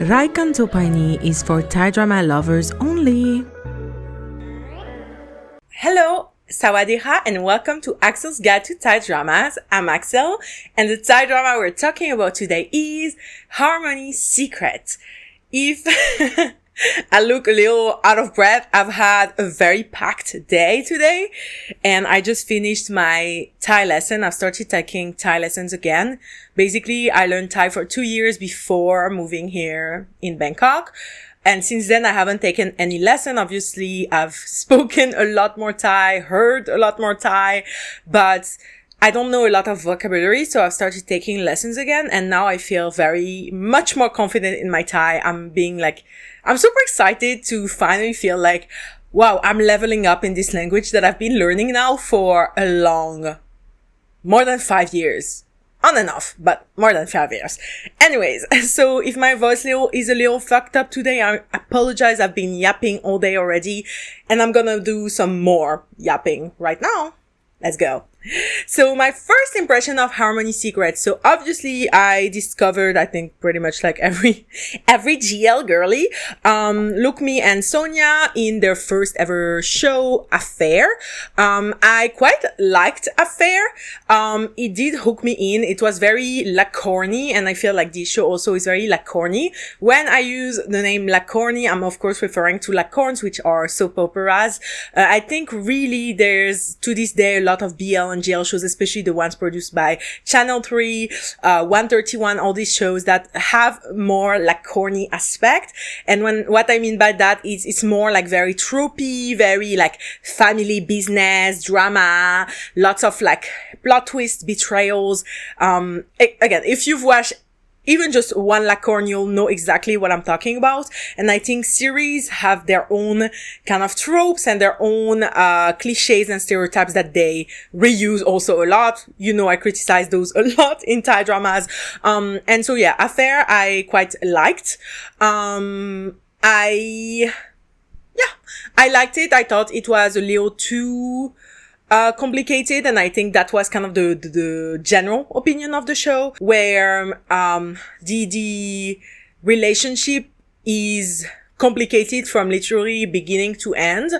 Raikantopani is for Thai drama lovers only. Hello, Sawadee and welcome to Axelle's Guide to Thai Dramas. I'm Axelle, and the Thai drama we're talking about today is Harmony Secret. If I look a little out of breath, I've had a very packed day today, and I just finished my Thai lesson. I've started taking Thai lessons again. Basically, I learned Thai for 2 years before moving here in Bangkok. And since then, I haven't taken any lesson. Obviously, I've spoken a lot more Thai, heard a lot more Thai, but I don't know a lot of vocabulary. So I've started taking lessons again. And now I feel very much more confident in my Thai. I'm super excited to finally feel like, wow, I'm leveling up in this language that I've been learning now for more than 5 years. On and off, but more than 5 years. Anyways, so if my voice is a little fucked up today, I apologize. I've been yapping all day already, and I'm gonna do some more yapping right now. Let's go. So my first impression of Harmony Secret. So obviously I discovered, I think pretty much like every GL girly, Look Me and Sonia in their first ever show, Affair. I quite liked Affair. It did hook me in. It was very La Corny, and I feel like this show also is very La Corny. When I use the name La Corny, I'm of course referring to La Corns, which are soap operas. I think really there's to this day a lot of BL and GL shows, especially the ones produced by Channel 3, 131, all these shows that have more like corny aspect. And what I mean by that is it's more like very tropey, very like family business, drama, lots of like plot twists, betrayals. Again, if you've watched even just one La Corne, you'll know exactly what I'm talking about. And I think series have their own kind of tropes and their own cliches and stereotypes that they reuse also a lot. You know, I criticize those a lot in Thai dramas. And so yeah, Affair I quite liked. I liked it. I thought it was a little too complicated, and I think that was kind of the general opinion of the show, where the relationship is complicated from literally beginning to end.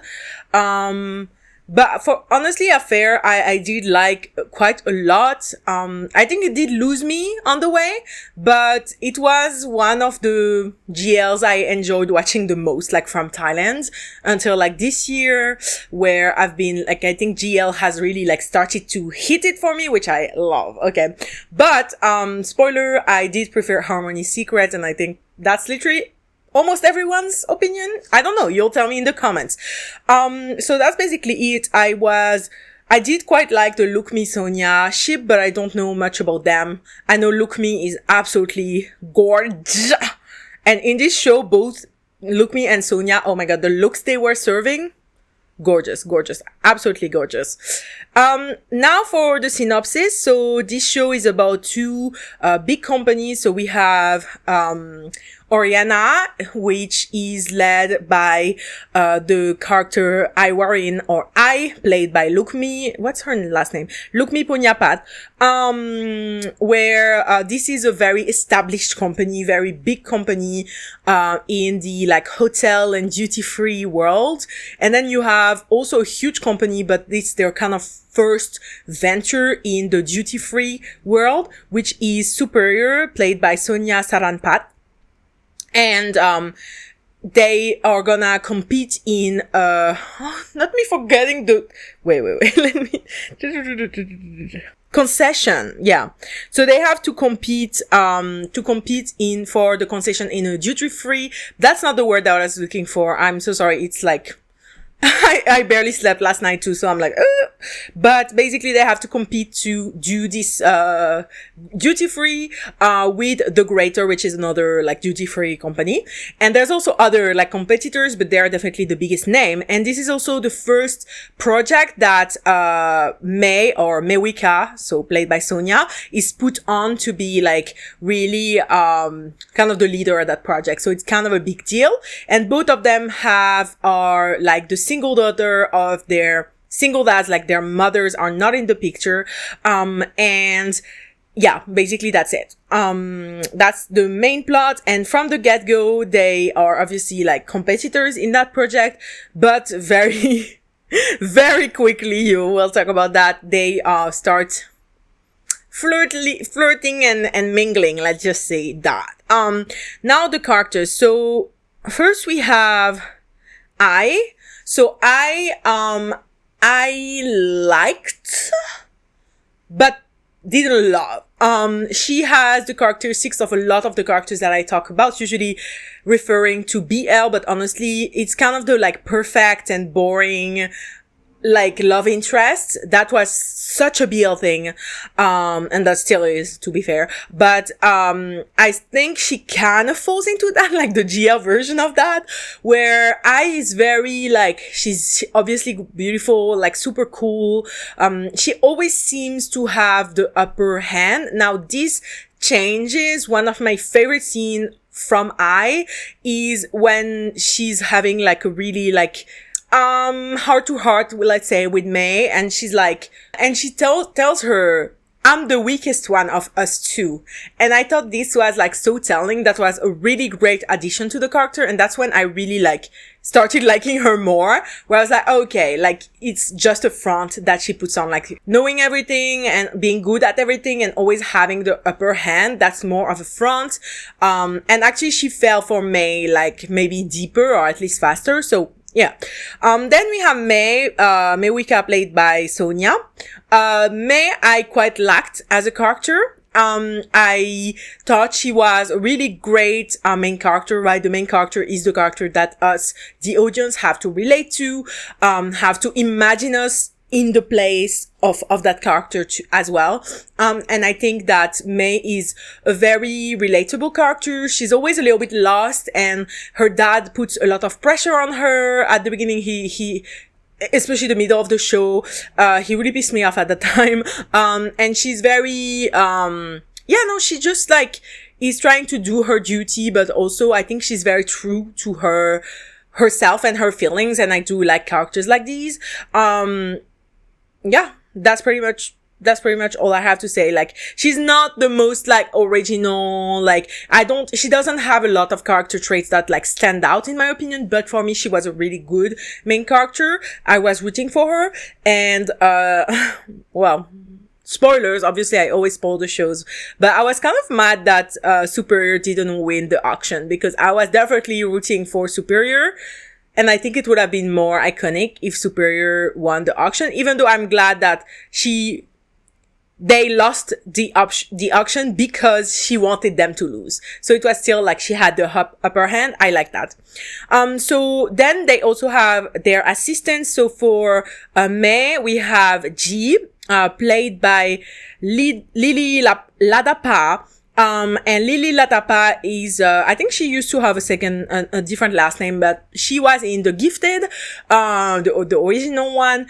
But for honestly Affair, I did like quite a lot. I think it did lose me on the way, but it was one of the GLs I enjoyed watching the most, like from Thailand, until like this year, where I've been like, I think GL has really like started to hit it for me, which I love. Okay. But, spoiler, I did prefer Harmony Secret, and I think that's literally almost everyone's opinion. I don't know. You'll tell me in the comments. So that's basically it. I did quite like the Look Me Sonia ship, but I don't know much about them. I know Look Me is absolutely gorgeous. And in this show, both Look Me and Sonia, oh my god, the looks they were serving, gorgeous, absolutely gorgeous. Now for the synopsis. So this show is about two big companies. So we have Oriana, which is led by the character Iwarin, or I, played by Lukmi. What's her last name? Lukmi Punyapat. Where this is a very established company, very big company in the like hotel and duty free world. And then you have also a huge company, but it's their kind of first venture in the duty free world, which is Superior, played by Sonia Saranpat. And they are gonna compete in not me forgetting the wait let me concession. Yeah, so they have to compete in for the concession in a duty free. That's not the word that I was looking for. I'm so sorry. It's like I barely slept last night too, so I'm like, but basically they have to compete to do this, duty free, with The Greater, which is another like duty free company. And there's also other like competitors, but they are definitely the biggest name. And this is also the first project that, May or Mewika, so played by Sonia, is put on to be like really, kind of the leader of that project. So it's kind of a big deal. And both of them are like the single daughter of their single dads, like their mothers are not in the picture. And yeah, basically that's it. That's the main plot. And from the get-go, they are obviously like competitors in that project, but very, very quickly, you will talk about that, they start flirting and mingling. Let's just say that. Now the characters. So first we have So I liked, but didn't love. She has the characteristics of a lot of the characters that I talk about, usually referring to BL, but honestly, it's kind of the like perfect and boring like love interest. That was such a BL thing. And that still is, to be fair. But, I think she kind of falls into that, like the GL version of that, where I is very like, she's obviously beautiful, like super cool. She always seems to have the upper hand. Now this changes. One of my favorite scene from is when she's having like a really like, heart to heart, let's say, with May, and she's like, and she tells her, I'm the weakest one of us two. And I thought this was like so telling. That was a really great addition to the character. And that's when I really like started liking her more, where I was like, okay, like it's just a front that she puts on, like knowing everything and being good at everything and always having the upper hand. That's more of a front. And actually she fell for May, like maybe deeper or at least faster. So yeah. Then we have May Wicca, played by Sonia. May I quite liked as a character. I thought she was a really great main character, right? The main character is the character that us, the audience, have to relate to, have to imagine us in the place of that character as well. And I think that May is a very relatable character. She's always a little bit lost, and her dad puts a lot of pressure on her. At the beginning, he especially the middle of the show, he really pissed me off at the time. And she's very, she just like is trying to do her duty, but also I think she's very true to herself and her feelings. And I do like characters like these. Yeah, that's pretty much all I have to say. Like, she's not the most like original, like she doesn't have a lot of character traits that like stand out in my opinion, but for me, she was a really good main character. I was rooting for her, and, well, spoilers, obviously I always spoil the shows, but I was kind of mad that, Superior didn't win the auction, because I was definitely rooting for Superior. And I think it would have been more iconic if Superior won the auction, even though I'm glad that they lost the auction because she wanted them to lose. So it was still like she had the upper hand. I like that. So then they also have their assistants. So for May, we have G, played by Lily Ladapa. And Lily Latapa is, I think she used to have a different last name, but she was in The Gifted, the original one.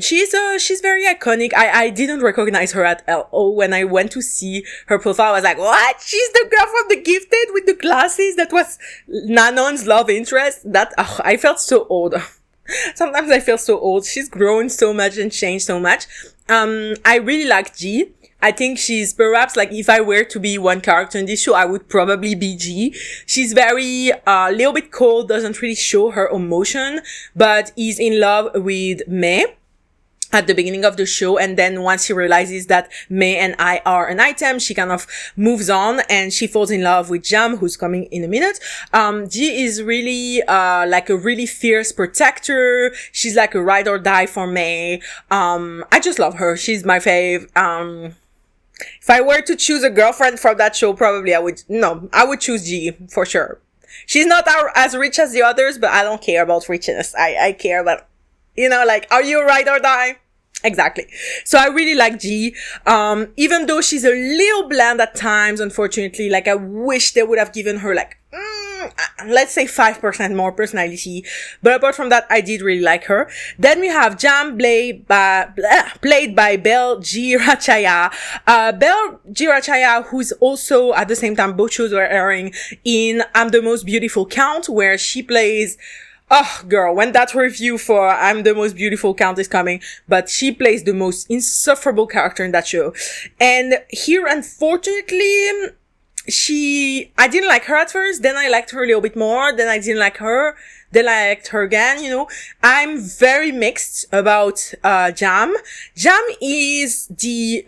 She's very iconic. I didn't recognize her at all. When I went to see her profile, I was like, what? She's the girl from The Gifted with the glasses? That was Nanon's love interest? I felt so old. Sometimes I feel so old. She's grown so much and changed so much. I really like G. I think she's perhaps like, if I were to be one character in this show, I would probably be G. She's very, little bit cold, doesn't really show her emotion, but is in love with May at the beginning of the show. And then once she realizes that May and I are an item, she kind of moves on and she falls in love with Jam, who's coming in a minute. G is really, like a really fierce protector. She's like a ride or die for May. I just love her. She's my fave. If I were to choose a girlfriend from that show, probably I would choose G for sure. She's not as rich as the others, but I don't care about richness. I care about, like, are you a ride or die? Exactly. So I really like G. Even though she's a little bland at times, unfortunately, like I wish they would have given her like, let's say 5% more personality. But apart from that, I did really like her. Then we have Jam, played by Belle Girachaya. Belle Girachaya, who's also at the same time, both shows were airing in I'm the Most Beautiful Count, where she plays Oh, girl, when that review for I'm the Most Beautiful Count is coming, but she plays the most insufferable character in that show. And here, unfortunately, I didn't like her at first, then I liked her a little bit more, then I didn't like her, then I liked her again, you know. I'm very mixed about, Jam. Jam is the,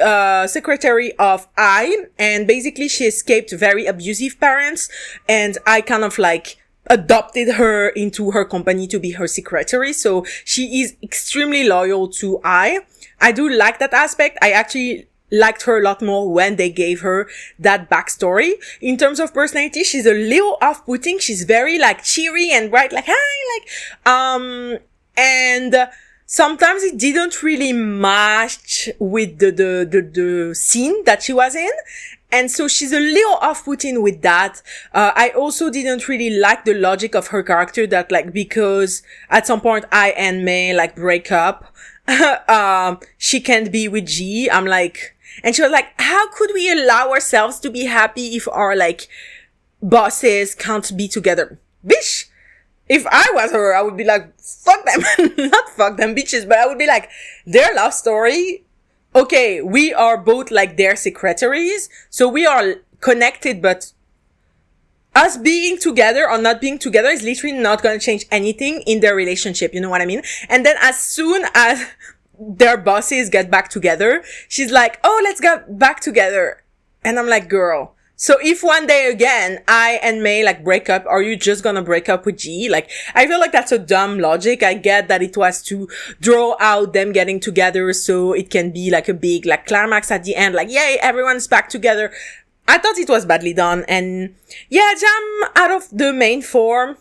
secretary of I, and basically she escaped very abusive parents, and I kind of like, adopted her into her company to be her secretary. So she is extremely loyal to I. I do like that aspect. I actually liked her a lot more when they gave her that backstory. In terms of personality, she's a little off-putting. She's very like cheery and bright, like, hi, like, and sometimes it didn't really match with the scene that she was in. And so she's a little off-putting with that. I also didn't really like the logic of her character that like, because at some point I and May like break up, she can't be with G. I'm like, and she was like, how could we allow ourselves to be happy if our like bosses can't be together? Bitch! If I was her, I would be like, fuck them. Not fuck them bitches, but I would be like, their love story, okay, we are both like their secretaries, so we are connected, but us being together or not being together is literally not going to change anything in their relationship. You know what I mean? And then as soon as their bosses get back together, she's like, oh, let's get back together. And I'm like, girl, so if one day again, I and May like break up, are you just gonna break up with G? Like, I feel like that's a dumb logic. I get that it was to draw out them getting together so it can be like a big like climax at the end, like, yay, everyone's back together. I thought it was badly done. And yeah, Jam, out of the main four,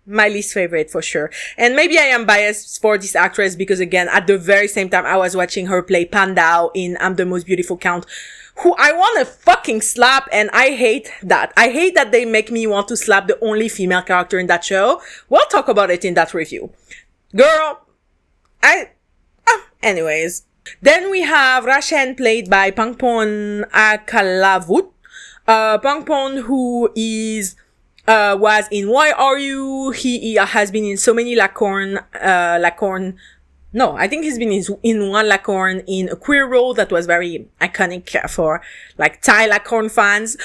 my least favorite for sure. And maybe I am biased for this actress because again, at the very same time I was watching her play Pandao in I'm the Most Beautiful Count, who I want to fucking slap, and I hate that. I hate that they make me want to slap the only female character in that show. We'll talk about it in that review. Girl, anyways. Then we have Rashen, played by Pangpon Akalavut. Pangpon, who is, was in Why Are You? He has been in so many Lacorn, no, I think he's been in one Lacorn in a queer role that was very iconic for like Thai Lacorn fans.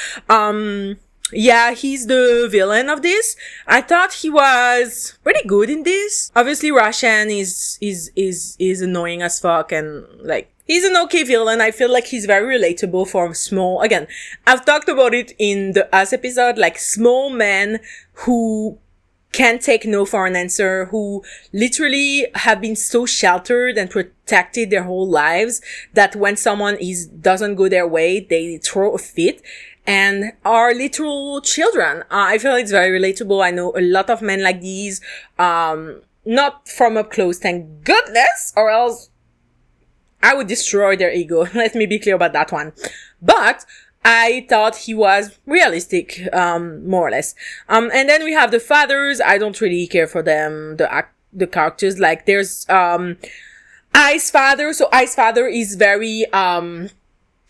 Yeah, he's the villain of this. I thought he was pretty good in this. Obviously, Rashan is annoying as fuck, and like, he's an okay villain. I feel like he's very relatable for small, again, I've talked about it in the Us episode, like small men who can't take no for an answer, who literally have been so sheltered and protected their whole lives that when someone doesn't go their way, they throw a fit and are literal children. I feel it's very relatable. I know a lot of men like these, not from up close, thank goodness, or else I would destroy their ego. Let me be clear about that one. But I thought he was realistic, more or less. And then we have the fathers. I don't really care for them, the characters. Like, there's, I's father. So I's father is very,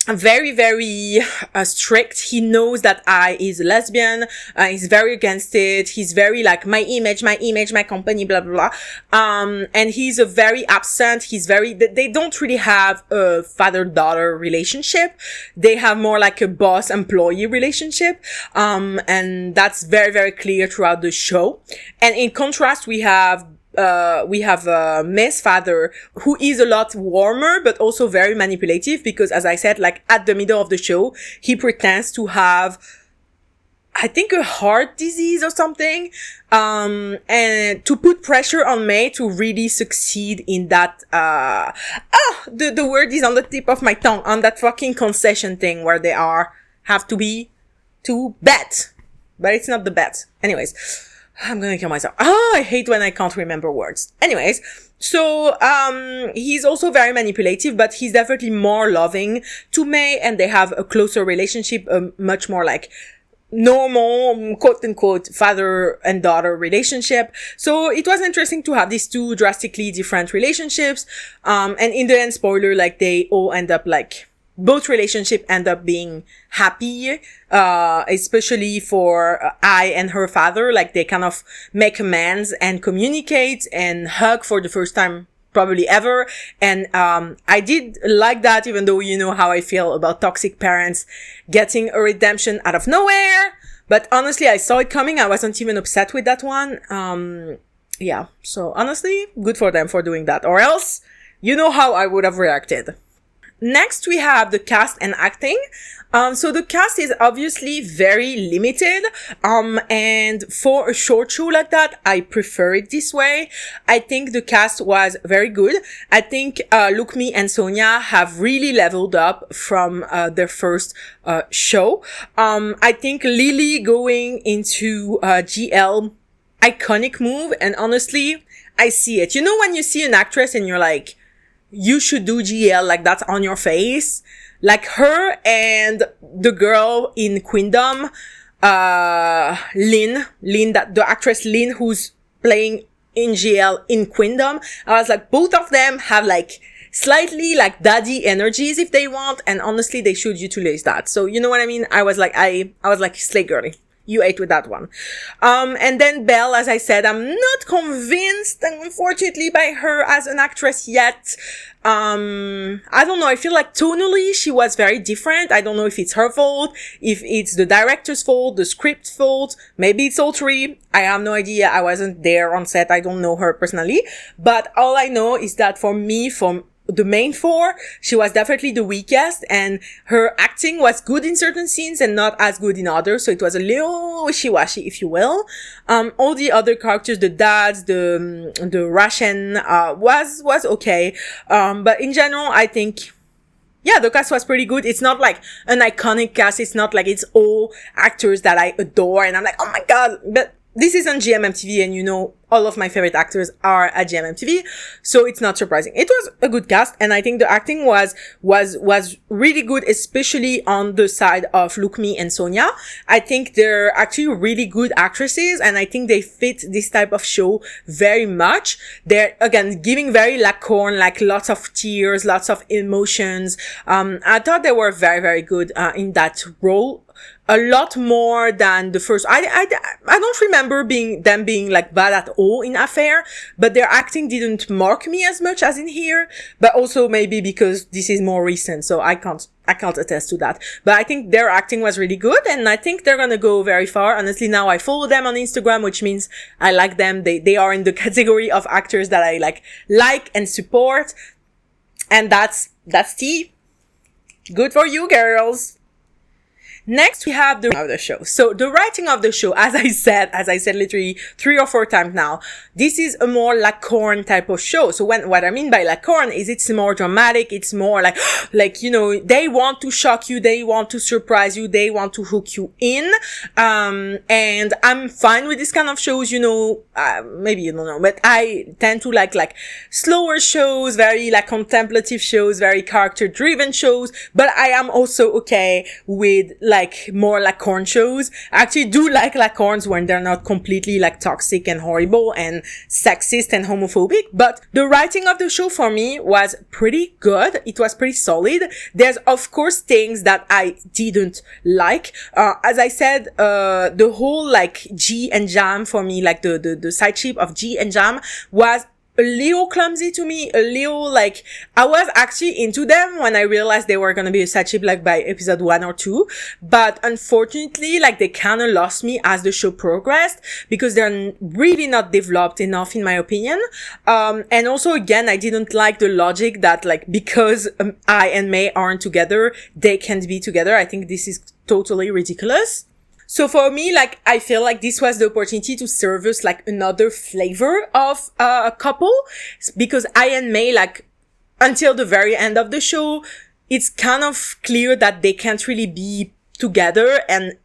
very strict. He knows that I is a lesbian. He's very against it. He's very like, my image, my company, blah blah blah. And he's a very absent. They don't really have a father-daughter relationship. They have more like a boss-employee relationship. And that's very, very clear throughout the show. And in contrast, we have May's father, who is a lot warmer, but also very manipulative, because as I said, like at the middle of the show, he pretends to have, I think, a heart disease or something, and to put pressure on May to really succeed in that, the word is on the tip of my tongue, on that fucking concession thing where they have to be to bet, but it's not the bet. Anyways. I'm gonna kill myself. I hate when I can't remember words. Anyways, so, he's also very manipulative, but he's definitely more loving to May, and they have a closer relationship, much more like normal, quote unquote, father and daughter relationship. So it was interesting to have these two drastically different relationships. And in the end, spoiler, like they all end up like both relationship end up being happy, especially for I and her father. Like, they kind of make amends and communicate and hug for the first time probably ever. And I did like that, even though you know how I feel about toxic parents getting a redemption out of nowhere. But honestly, I saw it coming. I wasn't even upset with that one. Yeah, so honestly, good for them for doing that. Or else, you know how I would have reacted. Next, we have the cast and acting. So the cast is obviously very limited. And for a short show like that, I prefer it this way. I think the cast was very good. I think, Look Me and Sonia have really leveled up from, their first, show. I think Lily going into, GL, iconic move. And honestly, I see it. You know, when you see an actress and you're like, you should do GL, like that's on your face. Like her and the girl in Queendom, Lynn, the actress Lynn, who's playing in GL in Queendom. I was like, both of them have like slightly like daddy energies if they want. And honestly, they should utilize that. So you know what I mean? I was like, slay girly. You ate with that one. And then Belle, as I said, I'm not convinced, unfortunately, by her as an actress yet. I don't know. I feel like tonally she was very different. I don't know if it's her fault, if it's the director's fault, the script fault. Maybe it's all three. I have no idea. I wasn't there on set. I don't know her personally. But all I know is that for me, from the main four, she was definitely the weakest, and her acting was good in certain scenes and not as good in others, so it was a little wishy-washy, if you will. All the other characters, the dads, the Russian, was okay. But in general, I think, yeah, the cast was pretty good. It's not like an iconic cast. It's not like it's all actors that I adore and I'm like, oh my god, but this is on GMMTV, and you know, all of my favorite actors are at GMMTV, so it's not surprising. It was a good cast, and I think the acting was really good, especially on the side of Look Me and Sonia. I think they're actually really good actresses, and I think they fit this type of show very much. They're, again, giving very Lacorn, like lots of tears, lots of emotions. I thought they were very, very good, in that role. A lot more than the first. I don't remember them being like bad at all in Affair, but their acting didn't mark me as much as in here. But also maybe because this is more recent, so I can't attest to that. But I think their acting was really good, and I think they're gonna go very far. Honestly, now I follow them on Instagram, which means I like them. They are in the category of actors that I like and support. And that's tea. Good for you, girls. Next, we have the writing of the show. So the writing of the show, as I said literally 3 or 4 times now, this is a more Lacorn type of show. So what I mean by Lacorn is it's more dramatic. It's more like, you know, they want to shock you. They want to surprise you. They want to hook you in. And I'm fine with this kind of shows, you know, maybe you don't know, but I tend to like slower shows, very like contemplative shows, very character driven shows, but I am also okay with like more Lacorn shows. I actually do like Lacorns when they're not completely like toxic and horrible and sexist and homophobic. But the writing of the show for me was pretty good. It was pretty solid. There's of course things that I didn't like. As I said, the whole like G and Jam for me, like the side ship of G and Jam was a little clumsy to me, a little like, I was actually into them when I realized they were gonna be a side ship like by episode 1 or 2, but unfortunately like they kinda lost me as the show progressed because they're really not developed enough in my opinion. And also again, I didn't like the logic that like because I and May aren't together, they can't be together. I think this is totally ridiculous. So for me, like, I feel like this was the opportunity to serve us like another flavor of a couple, because I and May, like, until the very end of the show, it's kind of clear that they can't really be together, and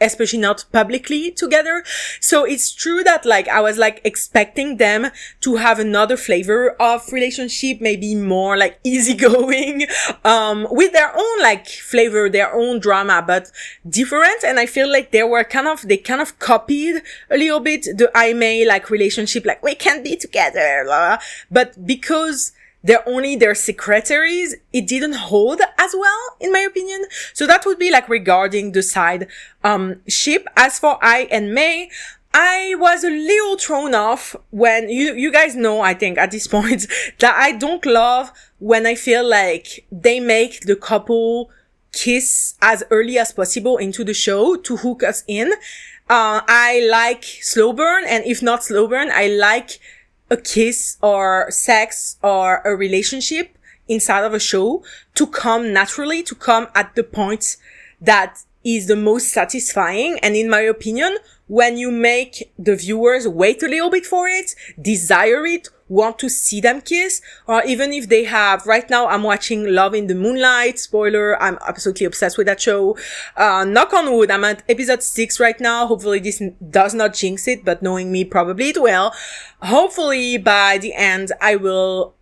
especially not publicly together. So it's true that like I was like expecting them to have another flavor of relationship, maybe more like easygoing, with their own like flavor, their own drama, but different. And I feel like they kind of copied a little bit the I May like relationship, like we can't be together, blah, blah. But because they're only their secretaries, it didn't hold as well, in my opinion. So that would be like regarding the side ship. As for I and May, I was a little thrown off when you guys know, I think at this point, that I don't love when I feel like they make the couple kiss as early as possible into the show to hook us in. I like slow burn, and if not slow burn, I like a kiss or sex or a relationship inside of a show to come naturally, to come at the point that is the most satisfying. And in my opinion, when you make the viewers wait a little bit for it, desire it, want to see them kiss, or even if they have, right now I'm watching Love in the Moonlight, spoiler, I'm absolutely obsessed with that show. Knock on wood, I'm at episode 6 right now. Hopefully this does not jinx it, but knowing me, probably it will. Hopefully by the end, it will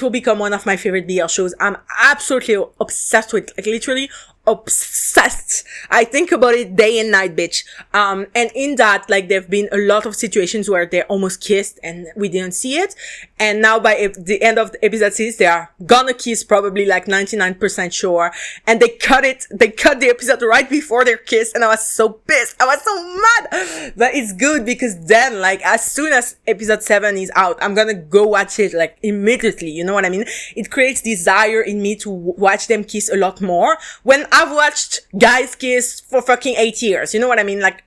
become one of my favorite BL shows. I'm absolutely obsessed with, like literally obsessed. I think about it day and night, bitch. And in that, like, there've been a lot of situations where they almost kissed and we didn't see it. And now by the end of the episode 6, they are gonna kiss, probably like 99% sure. And they cut the episode right before their kiss. And I was so pissed. I was so mad. But it's good because then, like, as soon as episode 7 is out, I'm gonna go watch it, like, immediately. You know what I mean? It creates desire in me to watch them kiss a lot more. When I've watched guys kiss for fucking 8 years. You know what I mean? Like,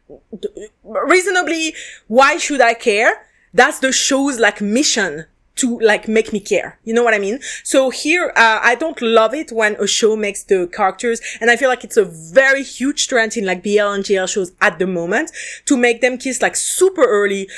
reasonably, why should I care? That's the show's, like, mission to, like, make me care. You know what I mean? So here, I don't love it when a show makes the characters, and I feel like it's a very huge trend in, like, BL and GL shows at the moment, to make them kiss, like, super early,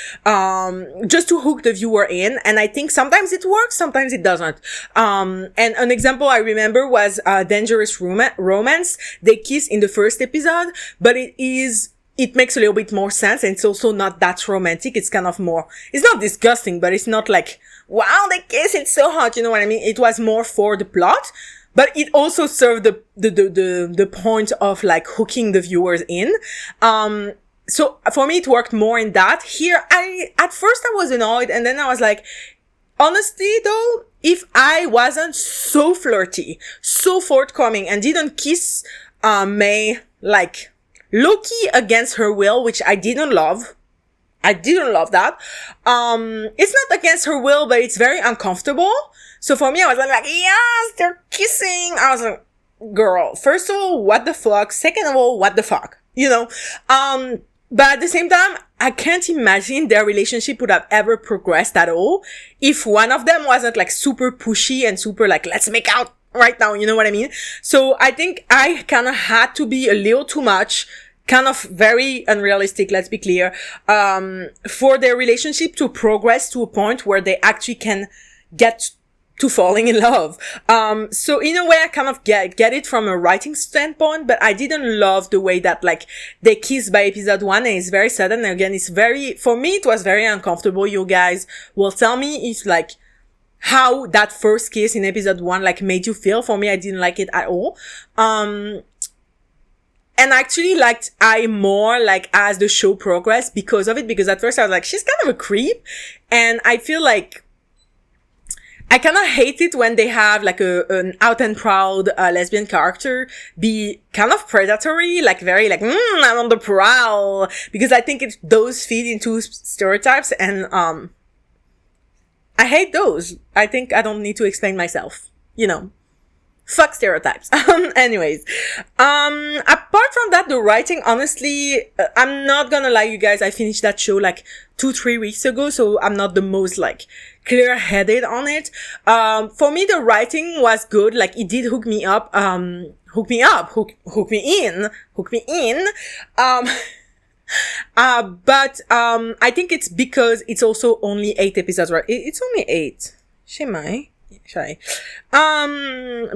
just to hook the viewer in. And I think sometimes it works, sometimes it doesn't. And an example I remember was, Dangerous Romance. They kiss in the first episode, but it makes a little bit more sense, and it's also not that romantic. It's kind of more, it's not disgusting, but it's not like, wow, they kiss, it's so hot, you know what I mean? It was more for the plot, but it also served the point of, like, hooking the viewers in. So for me, it worked more in that. Here, at first I was annoyed, and then I was like, honestly though, if I wasn't so flirty, so forthcoming, and didn't kiss, May, like, low-key against her will, which I didn't love. I didn't love that. It's not against her will, but it's very uncomfortable. So for me, I was like, yes, they're kissing. I was like, girl, first of all, what the fuck? Second of all, what the fuck? You know? But at the same time, I can't imagine their relationship would have ever progressed at all if one of them wasn't, like, super pushy and super, like, let's make out right now, you know what I mean? So I think I kind of had to be a little too much, kind of very unrealistic, let's be clear, for their relationship to progress to a point where they actually can get to falling in love. So in a way, I kind of get it from a writing standpoint, but I didn't love the way that, like, they kiss by episode 1, and it's very sudden. And again, for me, it was very uncomfortable. You guys will tell me if, like, how that first kiss in episode 1, like, made you feel. For me, I didn't like it at all. And actually liked I more, like, as the show progressed because of it, because at first I was like, she's kind of a creep. And I feel like I kind of hate it when they have, like, an out and proud, lesbian character be kind of predatory, like, very, like, I'm on the prowl, because I think those feed into stereotypes, and, I hate those. I think I don't need to explain myself, you know. Fuck stereotypes. Anyways, apart from that, the writing, honestly, I'm not gonna lie, you guys, I finished that show, like, 2-3 weeks ago, so I'm not the most, like, clear-headed on it. For me, the writing was good, like, it did hook me in. But I think it's because it's also only 8 episodes, right? It's only 8. Shemai. Shy.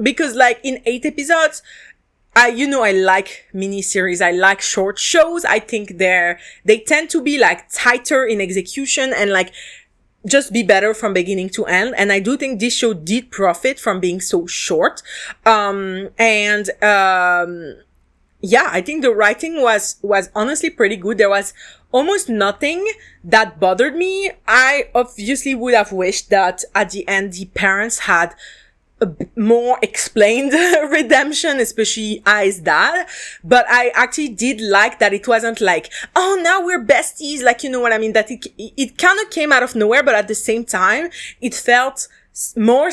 Because, like, in 8 episodes, I like miniseries. I like short shows. I think they tend to be, like, tighter in execution and, like, just be better from beginning to end. And I do think this show did profit from being so short. yeah, I think the writing was honestly pretty good. There was almost nothing that bothered me. I obviously would have wished that at the end the parents had more explained redemption, especially Ai's dad. But I actually did like that it wasn't like, oh, now we're besties, like, you know what I mean? That it kind of came out of nowhere, but at the same time, it felt more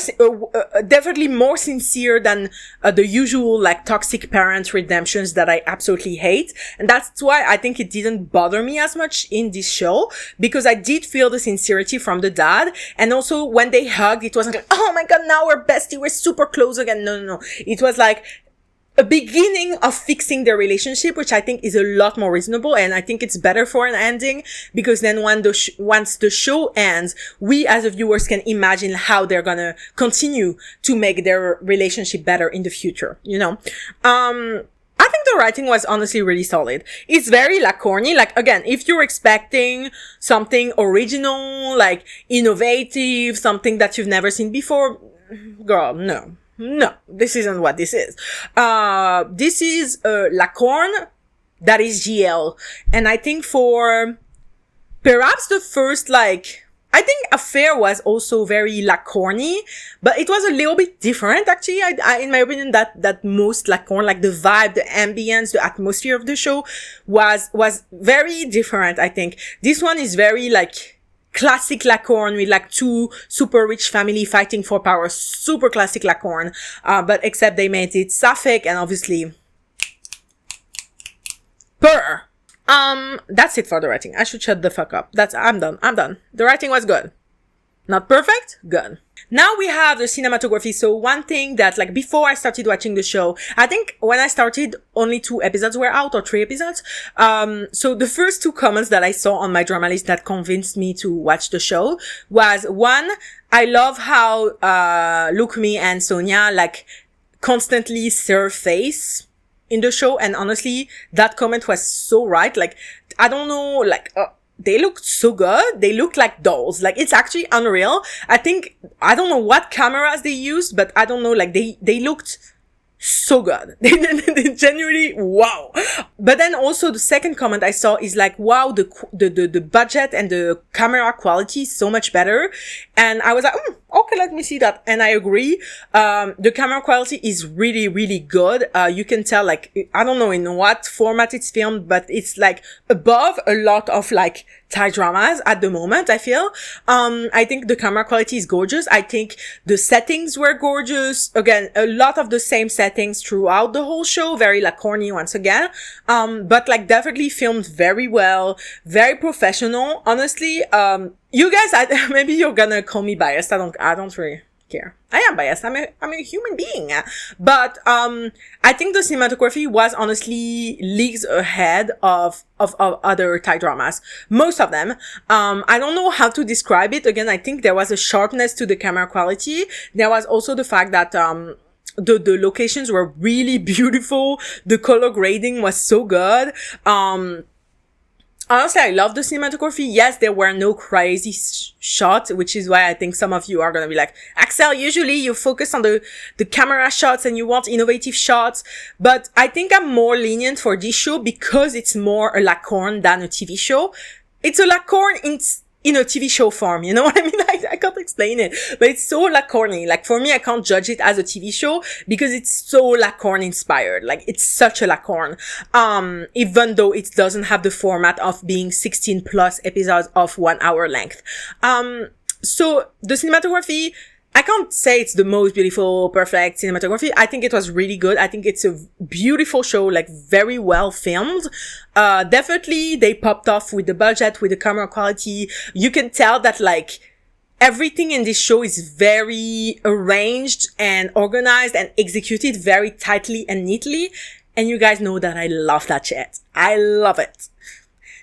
definitely more sincere than the usual like toxic parent redemptions that I absolutely hate. And that's why I think it didn't bother me as much in this show, because I did feel the sincerity from the dad. And also when they hugged, it wasn't like, oh my god, now we're bestie, we're super close again. No. It was like a beginning of fixing their relationship, which I think is a lot more reasonable, and I think it's better for an ending, because then once the show ends, we as a viewers can imagine how they're gonna continue to make their relationship better in the future, you know? I think the writing was honestly really solid. It's very like corny. Like, again, if you're expecting something original, like innovative, something that you've never seen before, girl, no, this isn't what this is. This is La Corne that is GL. And I think for perhaps the first, like, I think Affair was also very La Corny, but it was a little bit different, actually. I in my opinion, that most La Corne, like the vibe, the ambience, the atmosphere of the show was very different, I think. This one is very, like, classic La Corne with like two super rich family fighting for power. Super classic La Corne. But except they made it sapphic and obviously purr. That's it for the writing. I should shut the fuck up. I'm done. The writing was good. Not perfect? Good. Now we have the cinematography. So one thing that, like, before I started watching the show, I think when I started, only 2 episodes were out, or 3 episodes. So the first 2 comments that I saw on my drama list that convinced me to watch the show was, one, I love how, Lukmi and Sonia, like, constantly serve face in the show. And honestly, that comment was so right. Like, I don't know, like, they looked so good. They looked like dolls. Like, it's actually unreal. I don't know what cameras they used, but I don't know, like, they looked so good. They genuinely, wow. But then also the second comment I saw is like, wow, the budget and the camera quality is so much better. And I was like, okay, let me see that. And I agree. The camera quality is really, really good. You can tell, like, I don't know in what format it's filmed, but it's like above a lot of like Thai dramas at the moment, I feel. I think the camera quality is gorgeous. I think the settings were gorgeous. Again, a lot of the same settings throughout the whole show. Very like corny once again. But like definitely filmed very well, very professional. Honestly, you guys, maybe you're gonna call me biased. I don't really care. I am biased. I'm a human being. But, I think the cinematography was honestly leagues ahead of other Thai dramas. Most of them. I don't know how to describe it. Again, I think there was a sharpness to the camera quality. There was also the fact that, the locations were really beautiful. The color grading was so good. Honestly, I love the cinematography. Yes, there were no crazy shots, which is why I think some of you are gonna be like, Axelle, usually you focus on the camera shots and you want innovative shots. But I think I'm more lenient for this show because it's more a La Corne than a TV show. It's a La Corne in a TV show form, you know what I mean? I can't explain it, but it's so La Corne. Like, for me, I can't judge it as a TV show because it's so La Corne inspired. Like, it's such a La Corne. Even though it doesn't have the format of being 16 plus episodes of 1 hour length. So the cinematography, I can't say it's the most beautiful, perfect cinematography. I think it was really good. I think it's a beautiful show, like very well filmed. Definitely they popped off with the budget, with the camera quality. You can tell that like everything in this show is very arranged and organized and executed very tightly and neatly. And you guys know that I love that shit. I love it.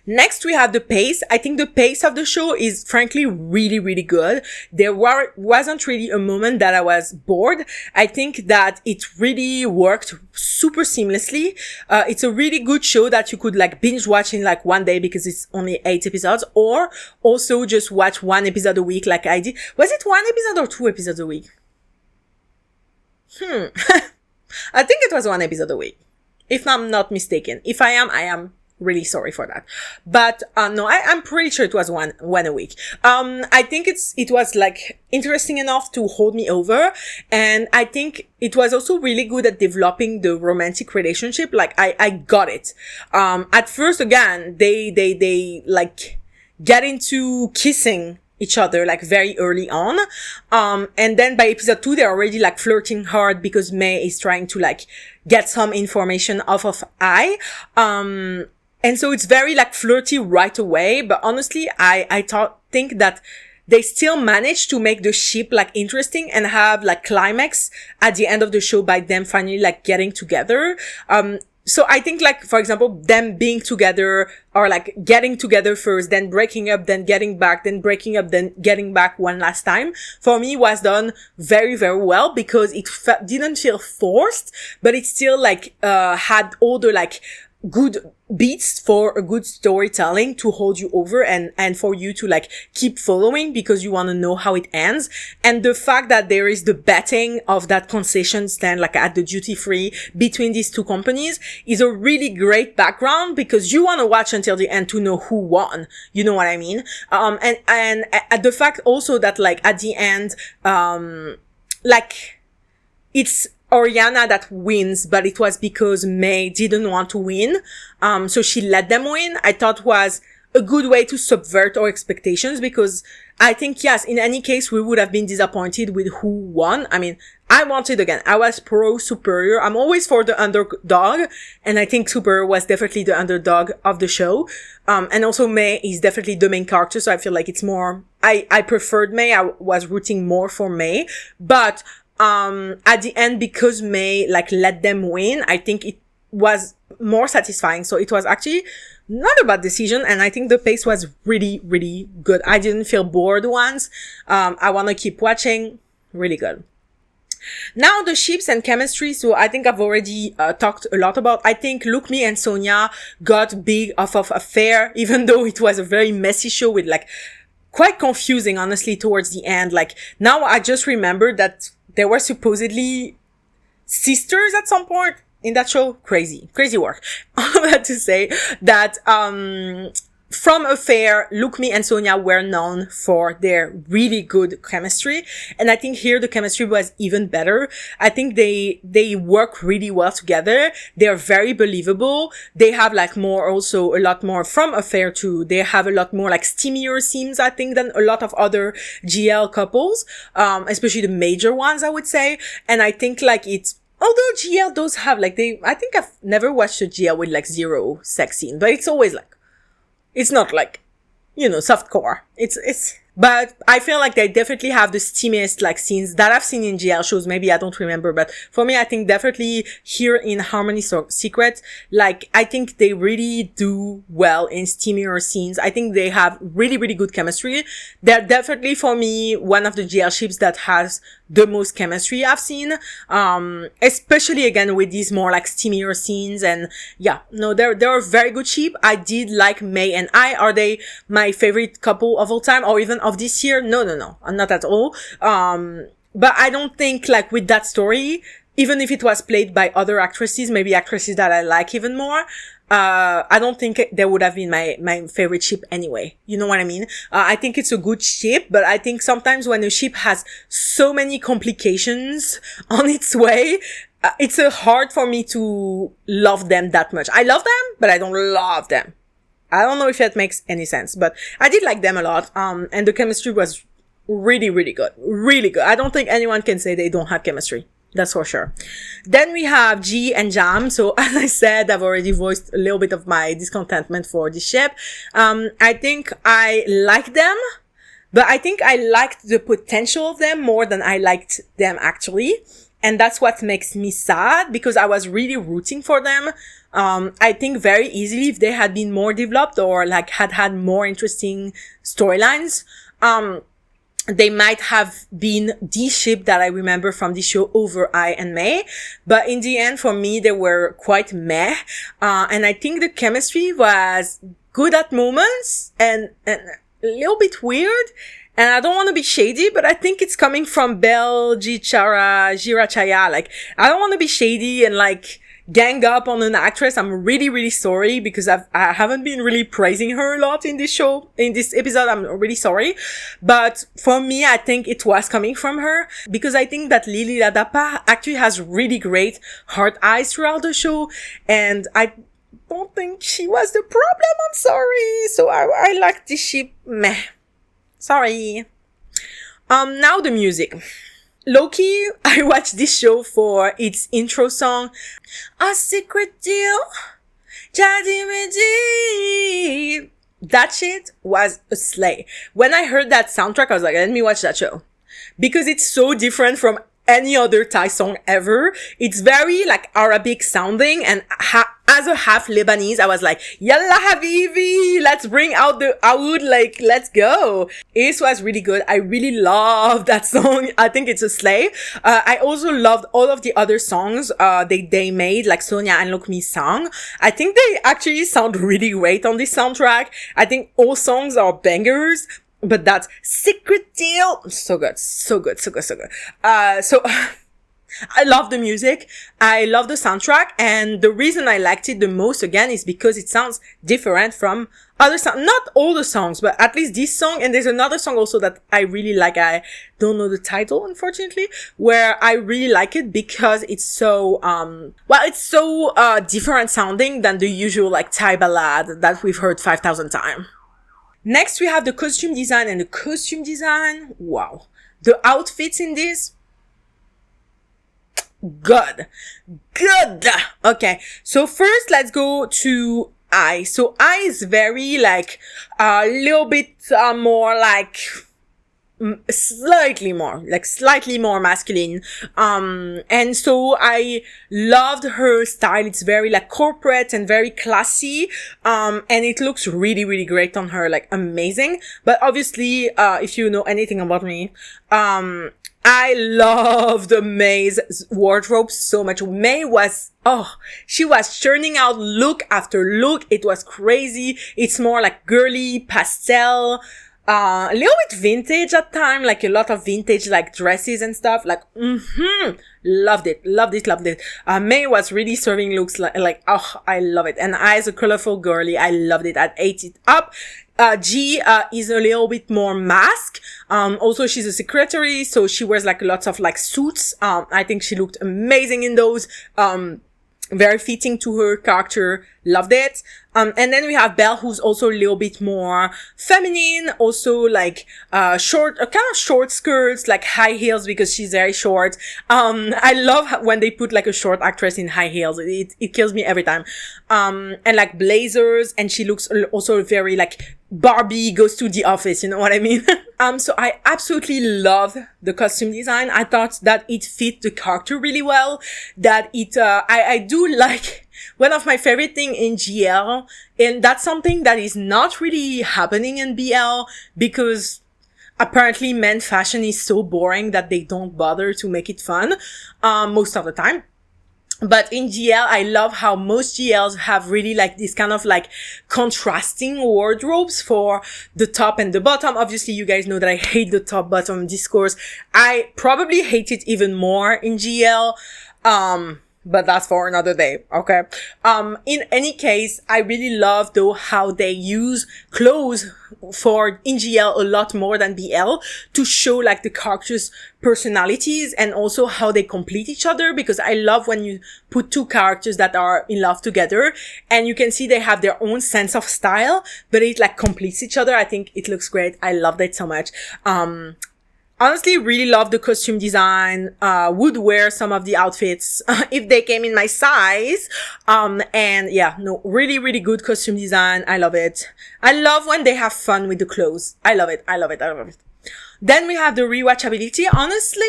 Next, we have the pace. I think the pace of the show is frankly really, really good. There wasn't really a moment that I was bored. I think that it really worked super seamlessly. It's a really good show that you could like binge watch in like one day because it's only 8 episodes, or also just watch 1 episode a week like I did. Was it 1 episode or 2 episodes a week? I think it was 1 episode a week. if I'm not mistaken. If I am really sorry for that. But, no, I'm pretty sure it was one a week. I think it was like interesting enough to hold me over. And I think it was also really good at developing the romantic relationship. Like, I got it. At first, again, they like get into kissing each other like very early on. And then by episode 2, they're already like flirting hard because May is trying to like get some information off of I. And so it's very like flirty right away. But honestly, I think that they still managed to make the ship like interesting and have like climax at the end of the show by them finally like getting together. So I think like, for example, them being together or like getting together first, then breaking up, then getting back, then breaking up, then getting back one last time, for me was done very, very well because it didn't feel forced, but it still like, had all the like, good beats for a good storytelling to hold you over and for you to like keep following because you want to know how it ends. And the fact that there is the betting of that concession stand like at the duty free between these two companies is a really great background because you want to watch until the end to know who won. You know what I mean? And the fact also that like at the end, like it's Oriana that wins, but it was because May didn't want to win. So she let them win. I thought was a good way to subvert our expectations because I think, yes, in any case, we would have been disappointed with who won. I mean, I wanted again. I was pro Superior. I'm always for the underdog. And I think Superior was definitely the underdog of the show. And also May is definitely the main character. So I feel like it's more, I preferred May. I was rooting more for May, but at the end, because May like let them win, I think it was more satisfying. So it was actually not a bad decision, and I think the pace was really, really good. I didn't feel bored once. I want to keep watching. Really good. Now the ships and chemistry. So I think I've already talked a lot about. I think Look Me and Sonia got big off of Affair, even though it was a very messy show with like quite confusing, honestly, towards the end. Like now I just remember that they were supposedly sisters at some point in that show. Crazy work. All that to say that, from Affair, Look Me and Sonia were known for their really good chemistry. And I think here the chemistry was even better. I think they work really well together. They're very believable. They have like also a lot more from Affair too. They have a lot more like steamier scenes, I think, than a lot of other GL couples. Especially the major ones, I would say. And I think like although GL does have like I think I've never watched a GL with like 0 sex scene, but it's always like, it's not like, softcore. But I feel like they definitely have the steamiest like scenes that I've seen in GL shows. Maybe I don't remember, but for me, I think definitely here in Harmony Secret, like I think they really do well in steamier scenes. I think they have really, really good chemistry. They're definitely for me one of the GL ships that has the most chemistry I've seen. Especially again with these more like steamier scenes. And yeah, no, they're a very good ship. I did like May and I. Are they my favorite couple of all time or even of this year? No, not at all. But I don't think like with that story, even if it was played by other actresses, maybe actresses that I like even more, I don't think they would have been my favorite ship anyway. You know what I mean? I think it's a good ship, but I think sometimes when a ship has so many complications on its way, it's hard for me to love them that much. I love them, but I don't love them. I don't know if that makes any sense, but I did like them a lot. And the chemistry was really, really good. Really good. I don't think anyone can say they don't have chemistry. That's for sure. Then we have G and Jam. So as I said, I've already voiced a little bit of my discontentment for this ship. I think I like them, but I think I liked the potential of them more than I liked them actually. And that's what makes me sad because I was really rooting for them. I think very easily if they had been more developed or like had more interesting storylines, they might have been the ship that I remember from the show over I and May. But in the end, for me, they were quite meh. And I think the chemistry was good at moments and a little bit weird. And I don't want to be shady, but I think it's coming from Belle Girachaya. Like, I don't want to be shady and like, gang up on an actress, I'm really, really sorry because I haven't been really praising her a lot in this show, in this episode. I'm really sorry. But for me, I think it was coming from her because I think that Lily Ladapa actually has really great heart eyes throughout the show. And I don't think she was the problem. I'm sorry. So I like this ship. Meh. Sorry. Now the music. Low-key, I watched this show for its intro song. A secret deal. That shit was a slay. When I heard that soundtrack, I was like, let me watch that show. Because it's so different from any other Thai song ever. It's very like Arabic sounding, and as a half Lebanese, I was like, Yalla Habibi, let's bring out the oud, like, let's go. It was really good. I really love that song. I think it's a slay. I also loved all of the other songs, they made, like Sonia and Lokmi's song. I think they actually sound really great on this soundtrack. I think all songs are bangers. But that's Secret Deal. So good. So I love the music. I love the soundtrack. And the reason I liked it the most, again, is because it sounds different from other songs. Not all the songs, but at least this song. And there's another song also that I really like. I don't know the title, unfortunately, where I really like it because it's so, it's so, different sounding than the usual, like, Thai ballad that we've heard 5,000 times. Next, we have the costume design, and the costume design, wow. The outfits in this, good. Okay, so first, let's go to I. So I is very, like, a little bit more, like, slightly more masculine. And so I loved her style. It's very like corporate and very classy. And it looks really, really great on her, like amazing. But obviously, if you know anything about me, I loved May's wardrobe so much. May was, she was churning out look after look. It was crazy. It's more like girly, pastel, a little bit vintage at time, like a lot of vintage, like dresses and stuff, like, loved it. May was really serving looks like, I love it. And I, as a colorful girly, I loved it. I ate it up. G, is a little bit more mask. Also she's a secretary, so she wears like lots of like suits. I think she looked amazing in those. Very fitting to her character. Loved it. And then we have Belle, who's also a little bit more feminine, also like, kind of short skirts, like high heels because she's very short. I love when they put like a short actress in high heels. It kills me every time. And like blazers, and she looks also very like Barbie goes to the office, you know what I mean? So I absolutely love the costume design. I thought that it fit the character really well, that I do like, one of my favorite thing in GL, and that's something that is not really happening in BL because apparently men's fashion is so boring that they don't bother to make it fun, most of the time. But in GL, I love how most GLs have really like this kind of like contrasting wardrobes for the top and the bottom. Obviously, you guys know that I hate the top bottom discourse. I probably hate it even more in GL. But that's for another day, okay? In any case, I really love though how they use clothes for in GL a lot more than BL to show like the characters' personalities and also how they complete each other, because I love when you put two characters that are in love together and you can see they have their own sense of style, but it like completes each other. I think it looks great. I loved it so much. Honestly, really love the costume design. Would wear some of the outfits if they came in my size. And yeah, no, really, really good costume design. I love it. I love when they have fun with the clothes. I love it. Then we have the rewatchability. Honestly,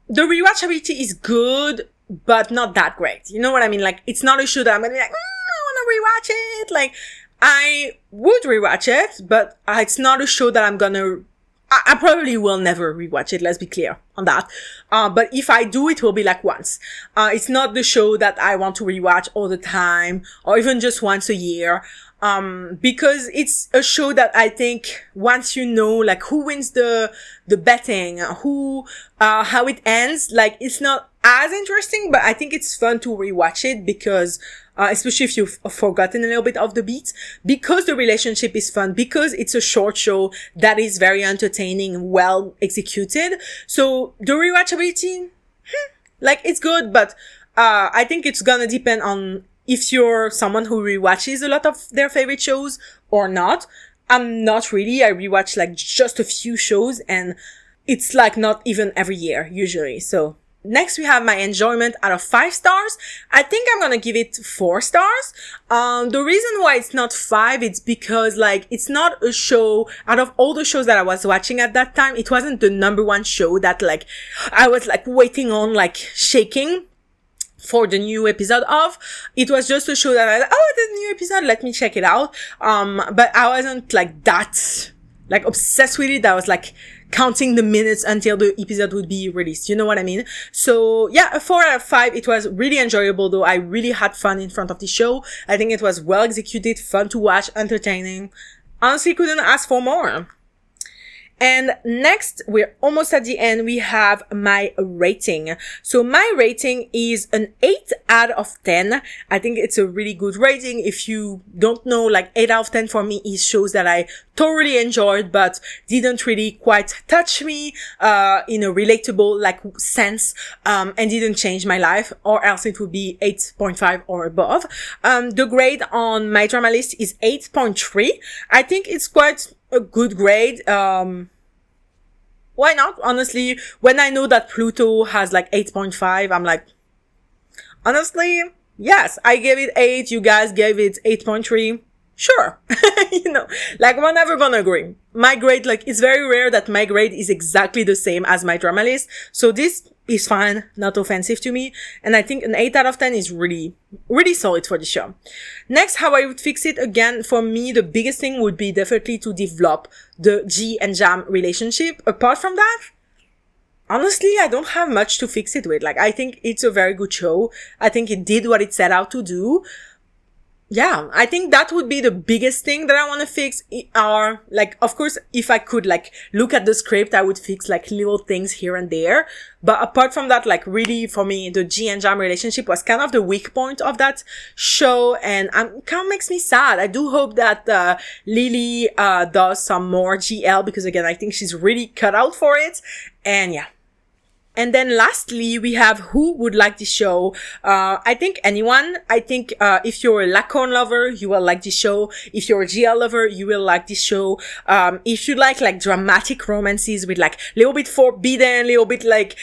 the rewatchability is good, but not that great. You know what I mean? Like, it's not a show that I'm gonna be like, I wanna rewatch it. Like, I would rewatch it, but it's not a show that I'm gonna, I probably will never rewatch it, let's be clear on that. But if I do, it will be like once. It's not the show that I want to rewatch all the time, or even just once a year. Because it's a show that I think once you know, like, who wins the betting, how it ends, like, it's not as interesting, but I think it's fun to rewatch it because, especially if you've forgotten a little bit of the beats, because the relationship is fun, because it's a short show that is very entertaining, well executed. So the rewatchability, like, it's good, but, I think it's gonna depend on if you're someone who rewatches a lot of their favorite shows or not. I'm not really. I rewatch like just a few shows, and it's like not even every year usually. So next we have my enjoyment out of 5 stars. I think I'm gonna give it 4 stars. The reason why it's not 5, it's because like it's not a show, out of all the shows that I was watching at that time, it wasn't the number 1 show that like I was like waiting on, like shaking for the new episode of. It was just a show that I was like, oh, the new episode, let me check it out. But I wasn't like that, like obsessed with it. I was like counting the minutes until the episode would be released. You know what I mean? So yeah, a 4 out of 5. It was really enjoyable though. I really had fun in front of the show. I think it was well executed, fun to watch, entertaining. Honestly, couldn't ask for more. And next, we're almost at the end, we have my rating. So my rating is an 8 out of 10. I think it's a really good rating. If you don't know, like 8 out of 10 for me is shows that I thoroughly enjoyed, but didn't really quite touch me, in a relatable, like, sense, and didn't change my life, or else it would be 8.5 or above. The grade on my drama list is 8.3. I think it's quite a good grade. Why not? Honestly, when I know that Pluto has like 8.5, I'm like, honestly, yes, I gave it 8, you guys gave it 8.3. Sure. You know, like, we're never gonna agree. My grade, like, it's very rare that my grade is exactly the same as my drama list. So this is fine, not offensive to me. And I think an 8 out of 10 is really, really solid for the show. Next, how I would fix it, again, for me, the biggest thing would be definitely to develop the G and Jam relationship. Apart from that, honestly, I don't have much to fix it with. Like, I think it's a very good show. I think it did what it set out to do. Yeah, I think that would be the biggest thing that I want to fix. Are, like, of course, if I could, like, look at the script, I would fix, like, little things here and there. But apart from that, like, really, for me, the G and Jam relationship was kind of the weak point of that show, and kind of makes me sad. I do hope that Lily does some more GL, because, again, I think she's really cut out for it. And yeah. And then lastly, we have who would like this show. I think anyone. I think, if you're a Lacorn lover, you will like this show. If you're a GL lover, you will like this show. If you like dramatic romances with like little bit forbidden, little bit like,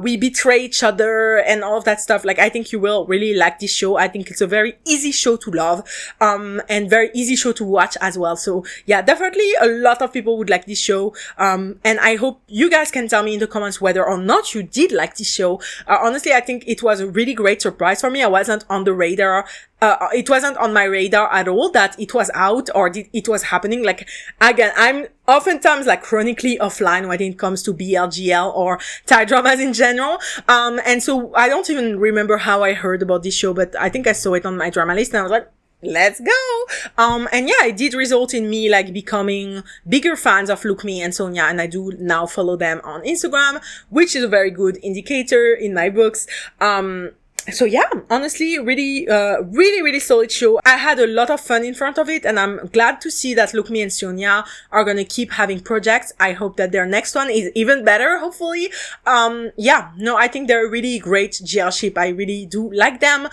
we betray each other and all of that stuff, like, I think you will really like this show. I think it's a very easy show to love, and very easy show to watch as well. So yeah, definitely a lot of people would like this show. And I hope you guys can tell me in the comments whether or not you did like this show. Honestly, I think it was a really great surprise for me. I wasn't on the radar. It wasn't on my radar at all that it was out or it was happening. Like, again, I'm oftentimes like chronically offline when it comes to BLGL or Thai dramas in general. And so I don't even remember how I heard about this show, but I think I saw it on my drama list and I was like, let's go. And yeah, it did result in me like becoming bigger fans of Look Me and Sonia, and I do now follow them on Instagram, which is a very good indicator in my books. So yeah, honestly, really, really solid show. I had a lot of fun in front of it, and I'm glad to see that Look Me and Sonia are gonna keep having projects. I hope that their next one is even better, hopefully. Yeah, no, I think they're a really great GL ship. I really do like them.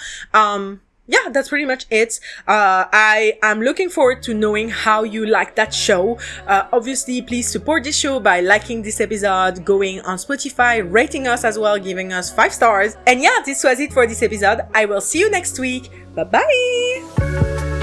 Yeah, that's pretty much it. I am looking forward to knowing how you like that show. Obviously, please support this show by liking this episode, going on Spotify, rating us as well, giving us 5 stars. And yeah, this was it for this episode. I will see you next week. Bye bye!